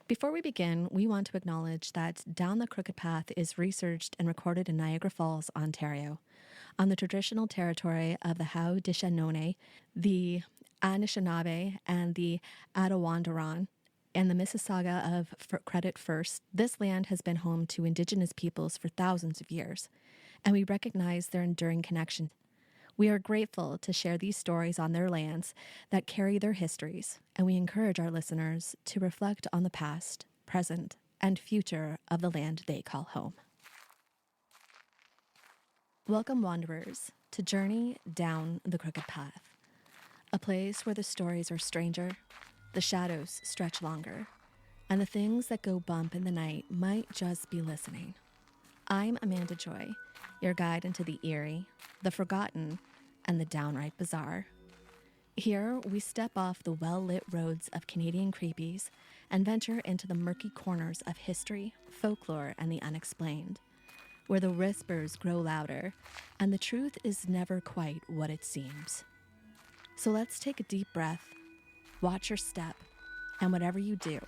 Before we begin, we want to acknowledge that Down the Crooked Path is researched and recorded in Niagara Falls, Ontario, on the traditional territory of the Haudenosaunee, the Anishinaabe, and the Attawandaron. And the Mississauga of Credit First, this land has been home to Indigenous peoples for thousands of years, and we recognize their enduring connection. We are grateful to share these stories on their lands that carry their histories, and we encourage our listeners to reflect on the past, present, and future of the land they call home. Welcome, wanderers, to Journey Down the Crooked Path, a place where the stories are stranger, the shadows stretch longer, and the things that go bump in the night might just be listening. I'm Amanda Joy, your guide into the eerie, the forgotten, and the downright bizarre. Here, we step off the well-lit roads of Canadian Creepies and venture into the murky corners of history, folklore, and the unexplained, where the whispers grow louder and the truth is never quite what it seems. So let's take a deep breath, watch your step, and whatever you do,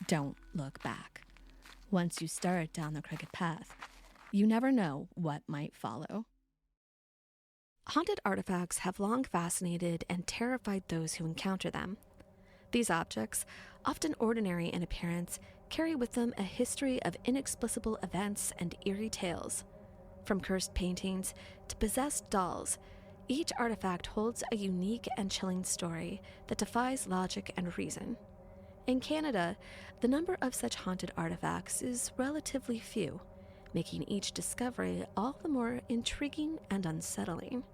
don't look back. Once you start down the crooked path, you never know what might follow. Haunted artifacts have long fascinated and terrified those who encounter them. These objects, often ordinary in appearance, carry with them a history of inexplicable events and eerie tales. From cursed paintings to possessed dolls, each artifact holds a unique and chilling story that defies logic and reason. In Canada, the number of such haunted artifacts is relatively few, making each discovery all the more intriguing and unsettling.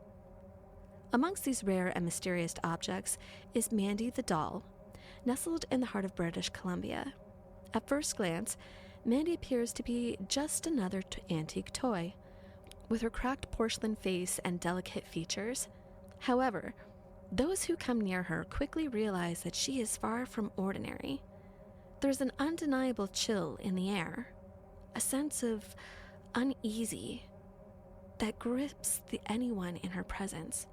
Amongst these rare and mysterious objects is Mandy the Doll, nestled in the heart of British Columbia. At first glance, Mandy appears to be just another antique toy, with her cracked porcelain face and delicate features. However, those who come near her quickly realize that she is far from ordinary. There's an undeniable chill in the air, a sense of uneasy that grips anyone in her presence.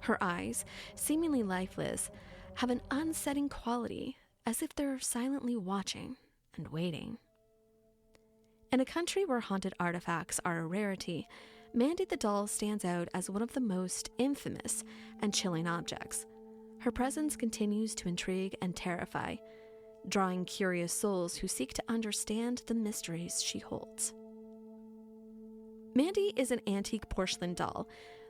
Her eyes, seemingly lifeless, have an unsettling quality, as if they're silently watching and waiting. In a country where haunted artifacts are a rarity, Mandy the Doll stands out as one of the most infamous and chilling objects. Her presence continues to intrigue and terrify, drawing curious souls who seek to understand the mysteries she holds. Mandy is an antique porcelain doll,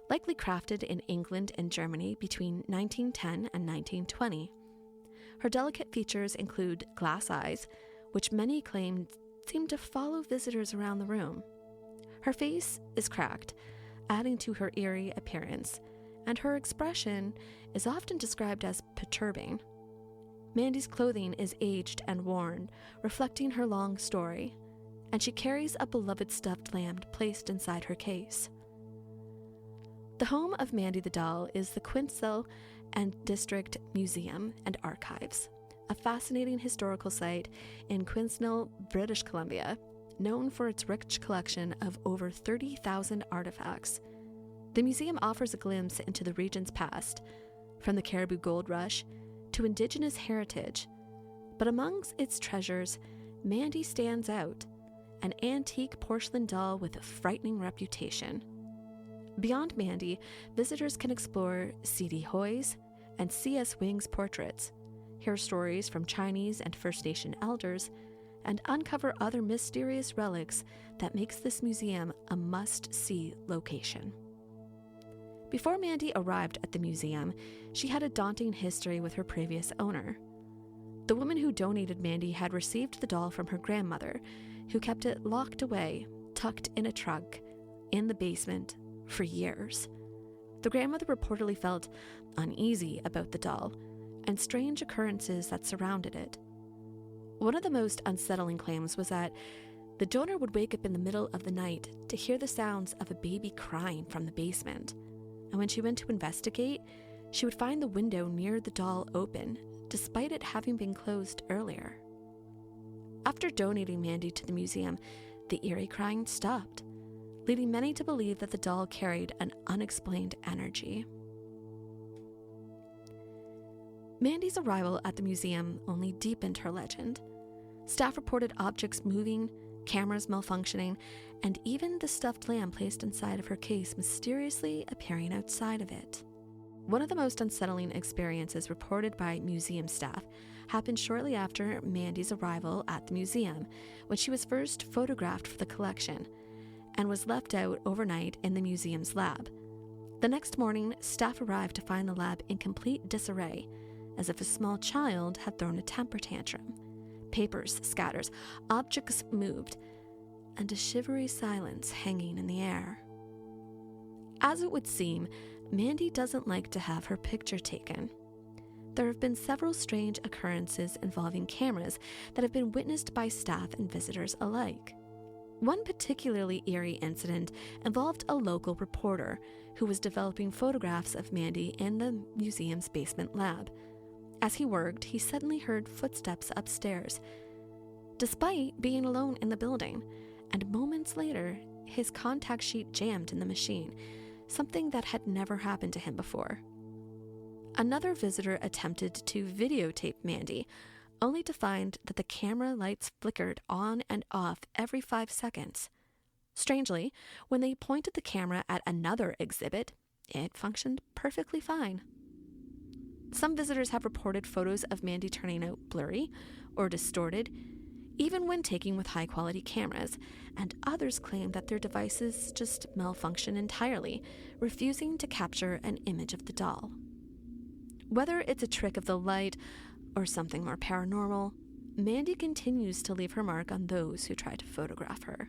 likely crafted in England and Germany between 1910 and 1920. Her delicate features include glass eyes, which many claim seem to follow visitors around the room. Her face is cracked, adding to her eerie appearance, and her expression is often described as perturbing. Mandy's clothing is aged and worn, reflecting her long story, and she carries a beloved stuffed lamb placed inside her case. The home of Mandy the Doll is the Quesnel and District Museum and Archives, a fascinating historical site in Quesnel, British Columbia, known for its rich collection of over 30,000 artifacts. The museum offers a glimpse into the region's past, from the Caribou Gold Rush to Indigenous heritage. But amongst its treasures, Mandy stands out, an antique porcelain doll with a frightening reputation. Beyond Mandy, visitors can explore C.D. Hoy's and C.S. Wing's portraits, hear stories from Chinese and First Nation elders, and uncover other mysterious relics that makes this museum a must-see location. Before Mandy arrived at the museum, she had a daunting history with her previous owner. The woman who donated Mandy had received the doll from her grandmother, who kept it locked away, tucked in a trunk, in the basement, for years. The grandmother reportedly felt uneasy about the doll and strange occurrences that surrounded it. One of the most unsettling claims was that the donor would wake up in the middle of the night to hear the sounds of a baby crying from the basement, and when she went to investigate, she would find the window near the doll open, despite it having been closed earlier. After donating Mandy to the museum, the eerie crying stopped, leading many to believe that the doll carried an unexplained energy. Mandy's arrival at the museum only deepened her legend. Staff reported objects moving, cameras malfunctioning, and even the stuffed lamb placed inside of her case mysteriously appearing outside of it. One of the most unsettling experiences reported by museum staff happened shortly after Mandy's arrival at the museum, when she was first photographed for the collection and was left out overnight in the museum's lab. The next morning, staff arrived to find the lab in complete disarray, as if a small child had thrown a temper tantrum. Papers scatters, objects moved, and a shivery silence hanging in the air. As it would seem, Mandy doesn't like to have her picture taken. There have been several strange occurrences involving cameras that have been witnessed by staff and visitors alike. One particularly eerie incident involved a local reporter who was developing photographs of Mandy in the museum's basement lab. As he worked, he suddenly heard footsteps upstairs, despite being alone in the building, and moments later, his contact sheet jammed in the machine, something that had never happened to him before. Another visitor attempted to videotape Mandy, only to find that the camera lights flickered on and off every 5 seconds. Strangely, when they pointed the camera at another exhibit, it functioned perfectly fine. Some visitors have reported photos of Mandy turning out blurry or distorted, even when taken with high-quality cameras, and others claim that their devices just malfunction entirely, refusing to capture an image of the doll. Whether it's a trick of the light or something more paranormal, Mandy continues to leave her mark on those who try to photograph her.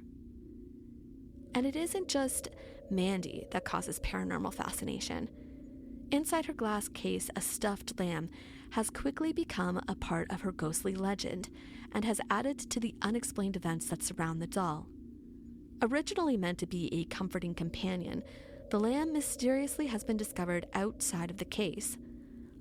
And it isn't just Mandy that causes paranormal fascination. Inside her glass case, a stuffed lamb has quickly become a part of her ghostly legend and has added to the unexplained events that surround the doll. Originally meant to be a comforting companion, the lamb mysteriously has been discovered outside of the case.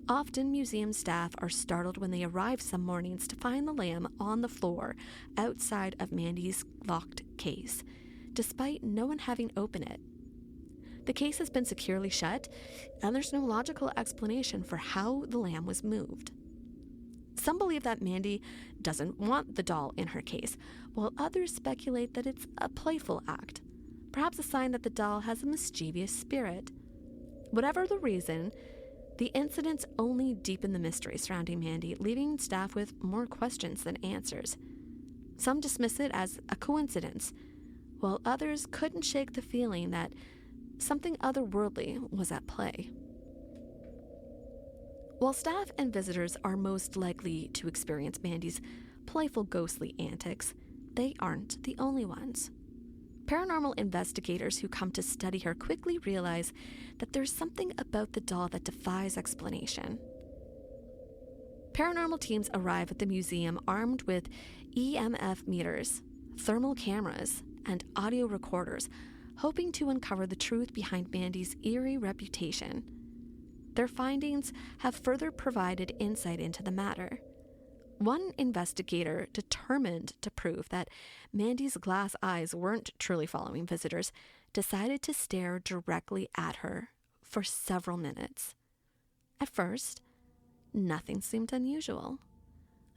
Often, museum staff are startled when they arrive some mornings to find the lamb on the floor outside of Mandy's locked case, despite no one having opened it. The case has been securely shut, and there's no logical explanation for how the lamb was moved. Some believe that Mandy doesn't want the doll in her case, while others speculate that it's a playful act, perhaps a sign that the doll has a mischievous spirit. Whatever the reason, the incidents only deepen the mystery surrounding Mandy, leaving staff with more questions than answers. Some dismiss it as a coincidence, while others couldn't shake the feeling that something otherworldly was at play. While staff and visitors are most likely to experience Mandy's playful ghostly antics, they aren't the only ones. Paranormal investigators who come to study her quickly realize that there's something about the doll that defies explanation. Paranormal teams arrive at the museum armed with EMF meters, thermal cameras, and audio recorders, hoping to uncover the truth behind Mandy's eerie reputation. Their findings have further provided insight into the matter. One investigator, determined to prove that Mandy's glass eyes weren't truly following visitors, decided to stare directly at her for several minutes. At first, nothing seemed unusual,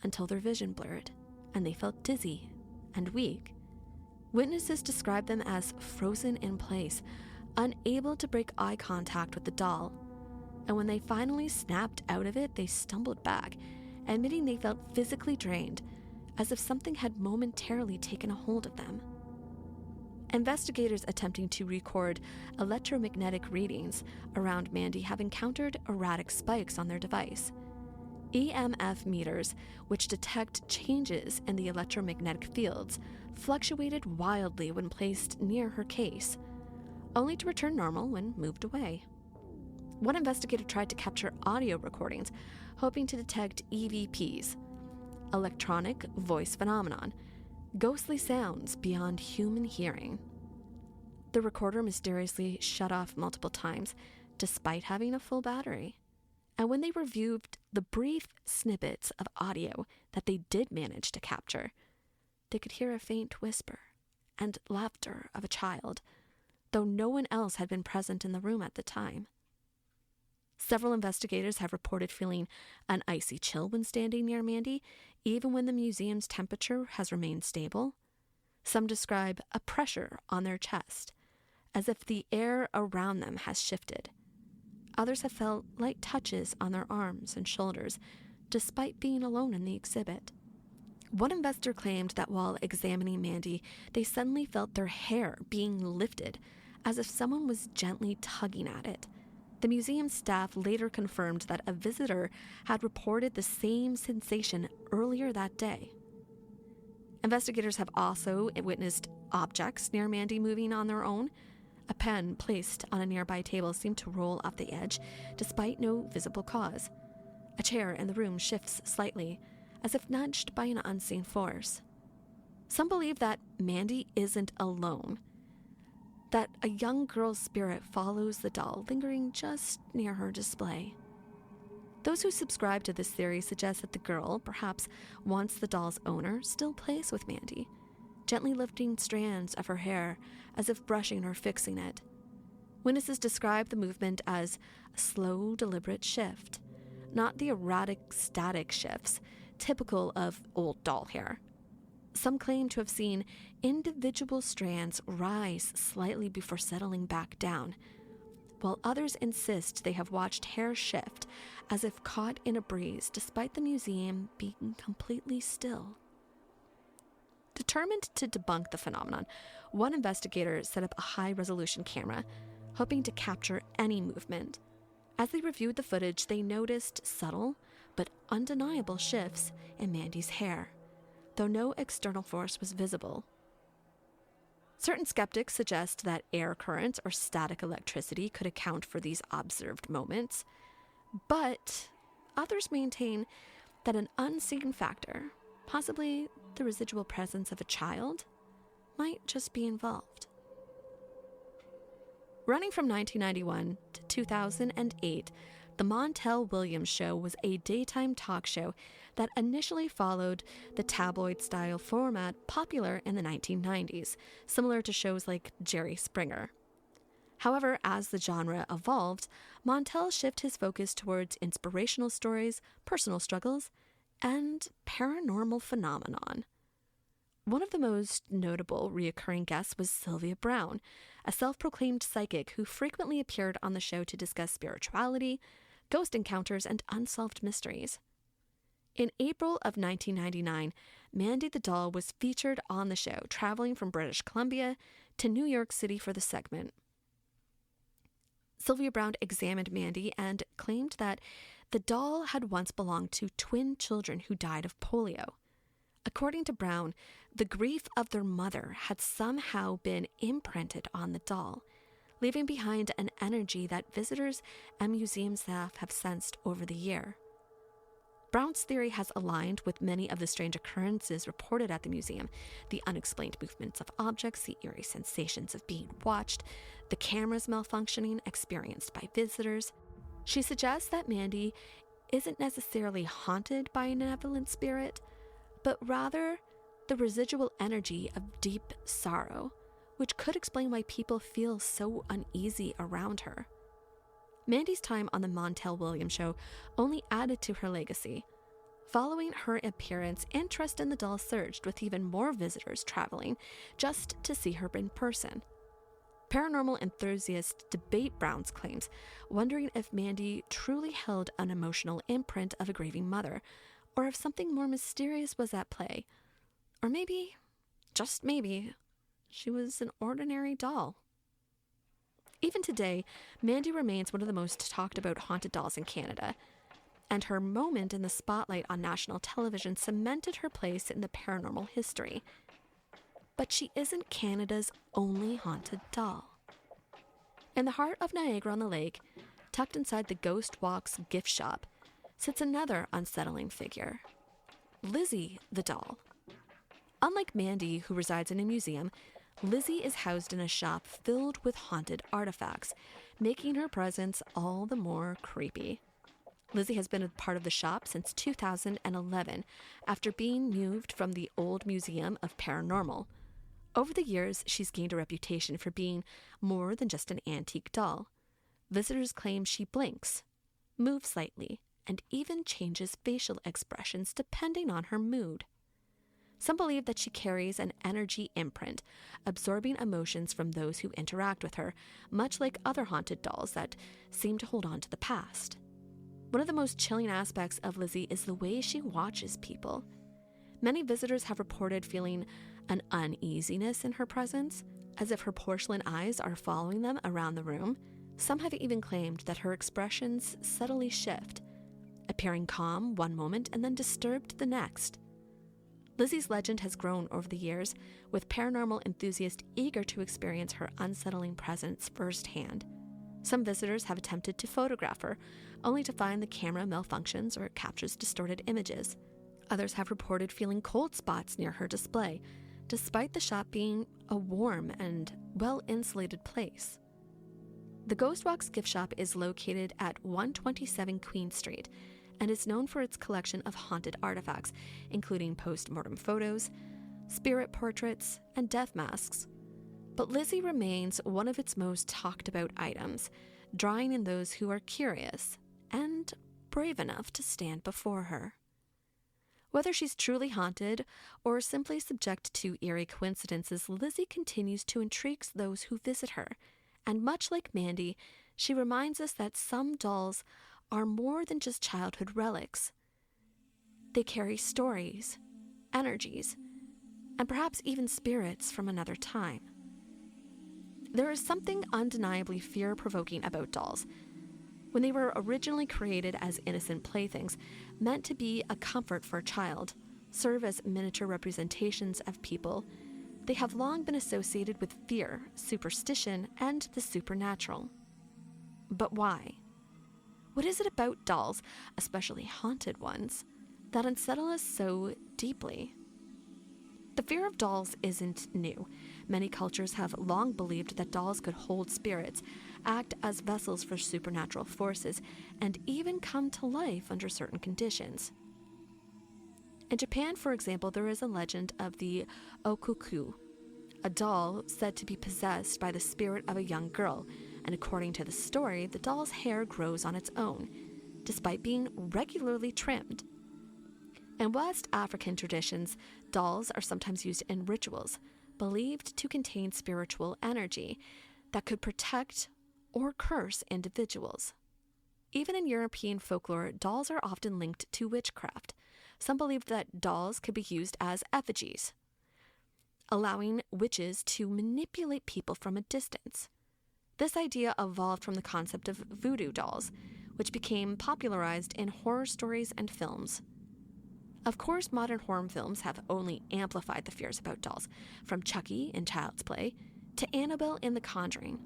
until their vision blurred and they felt dizzy and weak. Witnesses described them as frozen in place, unable to break eye contact with the doll. And when they finally snapped out of it, they stumbled back, admitting they felt physically drained, as if something had momentarily taken a hold of them. Investigators attempting to record electromagnetic readings around Mandy have encountered erratic spikes on their device. EMF meters, which detect changes in the electromagnetic fields, fluctuated wildly when placed near her case, only to return normal when moved away. One investigator tried to capture audio recordings, hoping to detect EVPs, electronic voice phenomenon, ghostly sounds beyond human hearing. The recorder mysteriously shut off multiple times, despite having a full battery. And when they reviewed the brief snippets of audio that they did manage to capture, they could hear a faint whisper and laughter of a child, though no one else had been present in the room at the time. Several investigators have reported feeling an icy chill when standing near Mandy, even when the museum's temperature has remained stable. Some describe a pressure on their chest, as if the air around them has shifted. Others have felt light touches on their arms and shoulders, despite being alone in the exhibit. One investor claimed that while examining Mandy, they suddenly felt their hair being lifted, as if someone was gently tugging at it. The museum staff later confirmed that a visitor had reported the same sensation earlier that day. Investigators have also witnessed objects near Mandy moving on their own. A pen placed on a nearby table seemed to roll off the edge, despite no visible cause. A chair in the room shifts slightly, as if nudged by an unseen force. Some believe that Mandy isn't alone, that a young girl's spirit follows the doll, lingering just near her display. Those who subscribe to this theory suggest that the girl, perhaps once the doll's owner, still plays with Mandy, gently lifting strands of her hair as if brushing or fixing it. Witnesses describe the movement as a slow, deliberate shift, not the erratic, static shifts typical of old doll hair. Some claim to have seen individual strands rise slightly before settling back down, while others insist they have watched hair shift as if caught in a breeze, despite the museum being completely still. Determined to debunk the phenomenon, one investigator set up a high-resolution camera, hoping to capture any movement. As they reviewed the footage, they noticed subtle but undeniable shifts in Mandy's hair, though no external force was visible. Certain skeptics suggest that air currents or static electricity could account for these observed moments, but others maintain that an unseen factor, possibly the residual presence of a child, might just be involved. Running from 1991 to 2008, the Montel Williams Show was a daytime talk show that initially followed the tabloid-style format popular in the 1990s, similar to shows like Jerry Springer. However, as the genre evolved, Montel shifted his focus towards inspirational stories, personal struggles, and paranormal phenomenon. One of the most notable reoccurring guests was Sylvia Browne, a self-proclaimed psychic who frequently appeared on the show to discuss spirituality, ghost encounters, and unsolved mysteries. In April of 1999, Mandy the Doll was featured on the show, traveling from British Columbia to New York City for the segment. Sylvia Browne examined Mandy and claimed that the doll had once belonged to twin children who died of polio. According to Browne, the grief of their mother had somehow been imprinted on the doll, leaving behind an energy that visitors and museum staff have sensed over the year. Browne's theory has aligned with many of the strange occurrences reported at the museum: the unexplained movements of objects, the eerie sensations of being watched, the cameras malfunctioning experienced by visitors. She suggests that Mandy isn't necessarily haunted by a malevolent spirit, but rather the residual energy of deep sorrow, which could explain why people feel so uneasy around her. Mandy's time on the Montel Williams Show only added to her legacy. Following her appearance, interest in the doll surged, with even more visitors traveling just to see her in person. Paranormal enthusiasts debate Browne's claims, wondering if Mandy truly held an emotional imprint of a grieving mother, or if something more mysterious was at play. Or maybe, just maybe, she was an ordinary doll. Even today, Mandy remains one of the most talked about haunted dolls in Canada, and her moment in the spotlight on national television cemented her place in the paranormal history. But she isn't Canada's only haunted doll. In the heart of Niagara-on-the-Lake, tucked inside the Ghost Walks gift shop, sits another unsettling figure: Lizzie the doll. Unlike Mandy, who resides in a museum, Lizzie is housed in a shop filled with haunted artifacts, making her presence all the more creepy. Lizzie has been a part of the shop since 2011, after being moved from the old Museum of Paranormal. Over the years, she's gained a reputation for being more than just an antique doll. Visitors claim she blinks, moves slightly, and even changes facial expressions depending on her mood. Some believe that she carries an energy imprint, absorbing emotions from those who interact with her, much like other haunted dolls that seem to hold on to the past. One of the most chilling aspects of Lizzie is the way she watches people. Many visitors have reported feeling an uneasiness in her presence, as if her porcelain eyes are following them around the room. Some have even claimed that her expressions subtly shift, appearing calm one moment and then disturbed the next. Lizzie's legend has grown over the years, with paranormal enthusiasts eager to experience her unsettling presence firsthand. Some visitors have attempted to photograph her, only to find the camera malfunctions or captures distorted images. Others have reported feeling cold spots near her display, despite the shop being a warm and well-insulated place. The Ghost Walks gift shop is located at 127 Queen Street and is known for its collection of haunted artifacts, including post-mortem photos, spirit portraits, and death masks. But Lizzie remains one of its most talked about items, drawing in those who are curious and brave enough to stand before her. Whether she's truly haunted or simply subject to eerie coincidences, Lizzie continues to intrigue those who visit her. And much like Mandy, she reminds us that some dolls are more than just childhood relics. They carry stories, energies, and perhaps even spirits from another time. There is something undeniably fear-provoking about dolls. When they were originally created as innocent playthings, meant to be a comfort for a child, serve as miniature representations of people, they have long been associated with fear, superstition, and the supernatural. But why? What is it about dolls, especially haunted ones, that unsettle us so deeply? The fear of dolls isn't new. Many cultures have long believed that dolls could hold spirits, act as vessels for supernatural forces, and even come to life under certain conditions. In Japan, for example, there is a legend of the okuku, a doll said to be possessed by the spirit of a young girl, and according to the story, the doll's hair grows on its own, despite being regularly trimmed. In West African traditions, dolls are sometimes used in rituals, believed to contain spiritual energy that could protect or curse individuals. Even in European folklore, dolls are often linked to witchcraft. Some believed that dolls could be used as effigies, allowing witches to manipulate people from a distance. This idea evolved from the concept of voodoo dolls, which became popularized in horror stories and films. Of course, modern horror films have only amplified the fears about dolls, from Chucky in Child's Play to Annabelle in The Conjuring.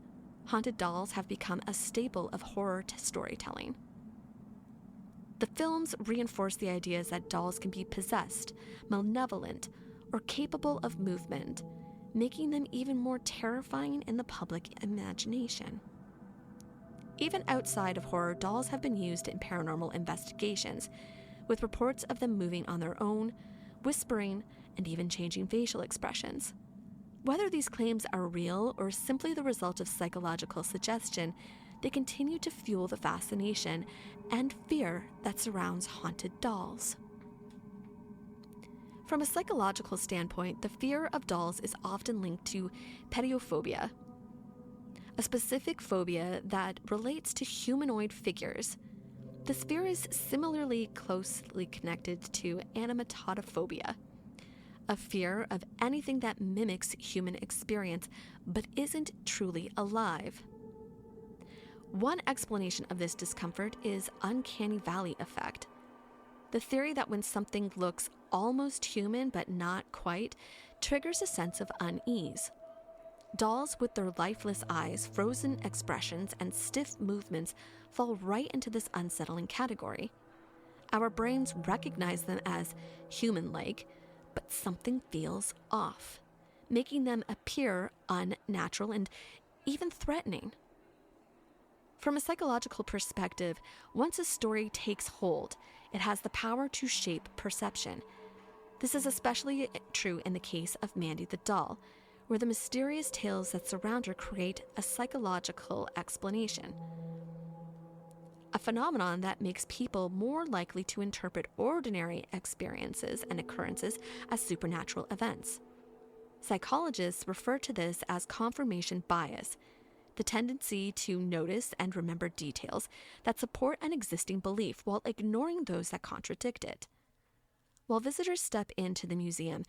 Haunted dolls have become a staple of horror storytelling. The films reinforce the ideas that dolls can be possessed, malevolent, or capable of movement, making them even more terrifying in the public imagination. Even outside of horror, dolls have been used in paranormal investigations, with reports of them moving on their own, whispering, and even changing facial expressions. Whether these claims are real or simply the result of psychological suggestion, they continue to fuel the fascination and fear that surrounds haunted dolls. From a psychological standpoint, the fear of dolls is often linked to pediophobia, a specific phobia that relates to humanoid figures. This fear is similarly closely connected to animatophobia, a fear of anything that mimics human experience but isn't truly alive. One explanation of this discomfort is uncanny valley effect, the theory that when something looks almost human but not quite triggers a sense of unease. Dolls with their lifeless eyes, frozen expressions, and stiff movements fall right into this unsettling category. Our brains recognize them as human-like, but something feels off, making them appear unnatural and even threatening. From a psychological perspective, once a story takes hold, it has the power to shape perception. This is especially true in the case of Mandy the Doll, where the mysterious tales that surround her create a psychological explanation. a phenomenon that makes people more likely to interpret ordinary experiences and occurrences as supernatural events. Psychologists refer to this as confirmation bias, the tendency to notice and remember details that support an existing belief while ignoring those that contradict it. While visitors step into the museum,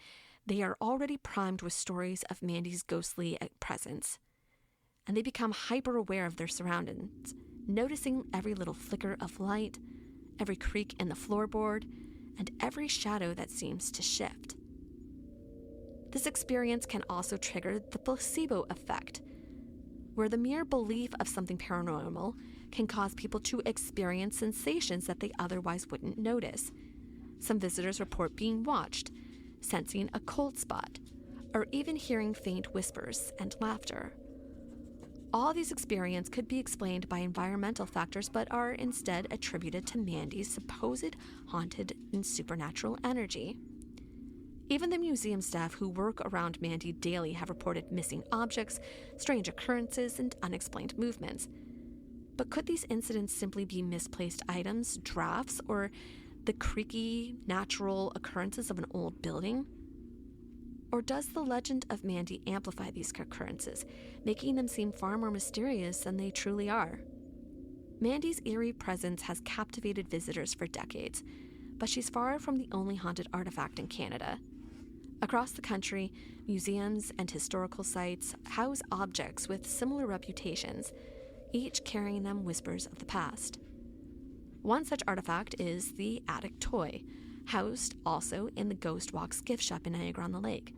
they are already primed with stories of Mandy's ghostly presence, and they become hyper-aware of their surroundings, noticing every little flicker of light, every creak in the floorboard, and every shadow that seems to shift. This experience can also trigger the placebo effect, where the mere belief of something paranormal can cause people to experience sensations that they otherwise wouldn't notice. Some visitors report being watched, sensing a cold spot, or even hearing faint whispers and laughter. All these experiences could be explained by environmental factors, but are instead attributed to Mandy's supposed haunted and supernatural energy. Even the museum staff who work around Mandy daily have reported missing objects, strange occurrences, and unexplained movements. But could these incidents simply be misplaced items, drafts, or the creaky, natural occurrences of an old building? Or does the legend of Mandy amplify these occurrences, making them seem far more mysterious than they truly are? Mandy's eerie presence has captivated visitors for decades, but she's far from the only haunted artifact in Canada. Across the country, museums and historical sites house objects with similar reputations, each carrying them whispers of the past. One such artifact is the attic toy, housed also in the Ghost Walks gift shop in Niagara-on-the-Lake.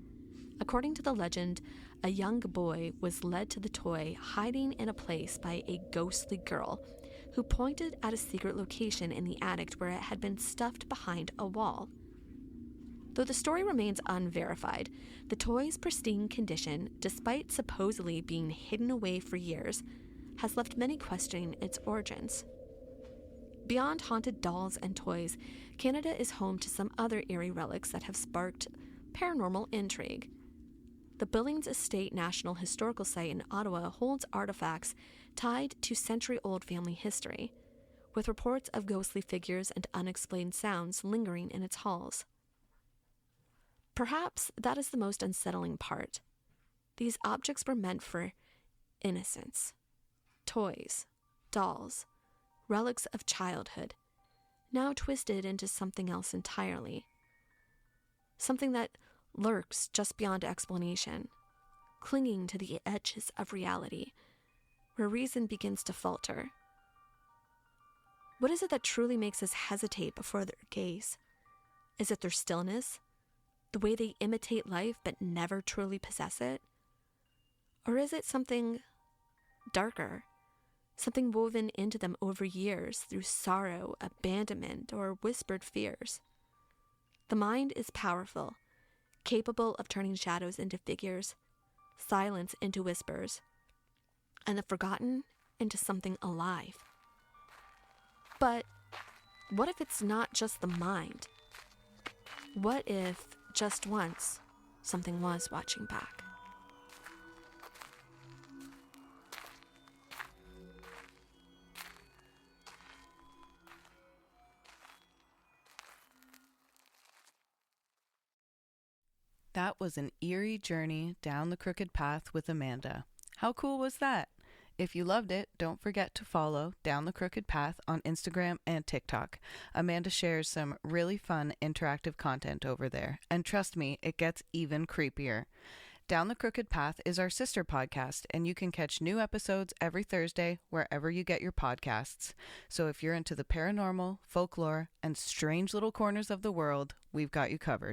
According to the legend, a young boy was led to the toy hiding in a place by a ghostly girl who pointed at a secret location in the attic where it had been stuffed behind a wall. Though the story remains unverified, the toy's pristine condition, despite supposedly being hidden away for years, has left many questioning its origins. Beyond haunted dolls and toys, Canada is home to some other eerie relics that have sparked paranormal intrigue. The Billings Estate National Historical Site in Ottawa holds artifacts tied to century-old family history, with reports of ghostly figures and unexplained sounds lingering in its halls. Perhaps that is the most unsettling part. These objects were meant for innocence. Toys, dolls, relics of childhood, now twisted into something else entirely. Something that lurks just beyond explanation, clinging to the edges of reality, where reason begins to falter. What is it that truly makes us hesitate before their gaze? Is it their stillness? The way they imitate life but never truly possess it? Or is it something darker? Something woven into them over years through sorrow, abandonment, or whispered fears? The mind is powerful, capable of turning shadows into figures, silence into whispers, and the forgotten into something alive. But what if it's not just the mind? What if, just once, something was watching back? That was an eerie journey down the crooked path with Amanda. How cool was that? If you loved it, don't forget to follow Down the Crooked Path on Instagram and TikTok. Amanda shares some really fun interactive content over there, and trust me, it gets even creepier. Down the Crooked Path is our sister podcast, and you can catch new episodes every Thursday wherever you get your podcasts. So if you're into the paranormal, folklore, and strange little corners of the world, we've got you covered.